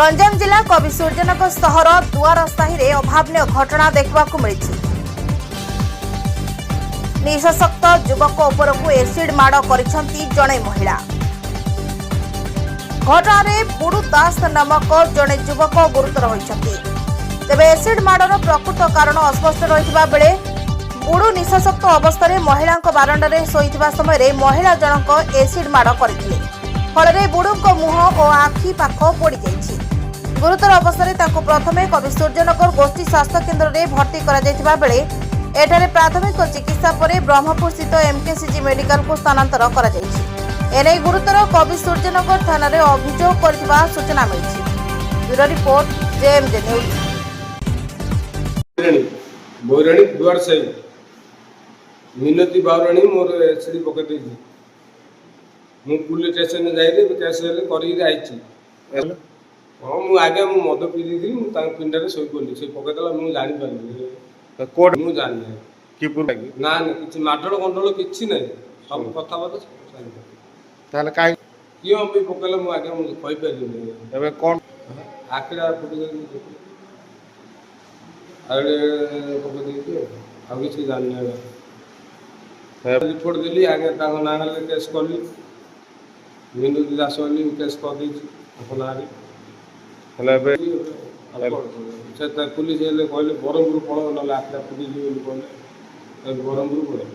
गंजाम जिला कवि सूर्यनगर सहर दुआरसाही रे अभावनीय घटना देखा मिली। निःशक्त युवक उपरकू एसिड माड़ करिसेंती जणे महिला। घटना बुडू दास नामक जणे युवक गुरुतर होइछंती। तेबे एसिड माड़र प्रकृत कारण अस्पष्ट रहितबा बेले बुडू निःशक्त अवस्था महिला बारंडारे शोइथिबा समय महिला जनक एसिड माड़ करथिले। फल बुडूक मुह और आखि पाख पोड़ी जाइछि। गुरुतर अवस्था प्रथमे कवि सूर्यनगर गोष्ठी स्वास्थ्य केन्द्र में भर्ती करा बेले एठारे प्राथमिक चिकित्सा पर ब्रह्मपुर स्थित एमकेसीजी मेडिकल को स्थानांतर करा जाइछि। एने गुरुतर कवि सूर्यनगर थाना रे अभियोग करथिबा सूचना मिली। Bureau report JMJ news. बोराणी दुआर साई मिनती बावराणी मोर एसिड पके देछि। मु पुलिस स्टेशन जाइले केस करी आइछि। हां मु आगे मु मद पी दी मु ता पिंडारे सोई पड़ली से पके देला मु जानि पारली कोड मु जानि कि पुर ना ना किछि माडल गंडल किछि नै सब कथा बात जानि ताले काई कियो पे पकेला मु आगे मु कहि पारली एबे कोन आखिरा फुट गई अरे पके दी आ किछि जानि नै रिपोर्ट देली आगे ताको नागले केस करली मिनुदी दास वाली केस कर दी अपनारी हले बे से पुलिस कहले ब्रह्मपुर पड़ो ना आखिरा पुलिस कहले ब्रह्मपुर पड़ो।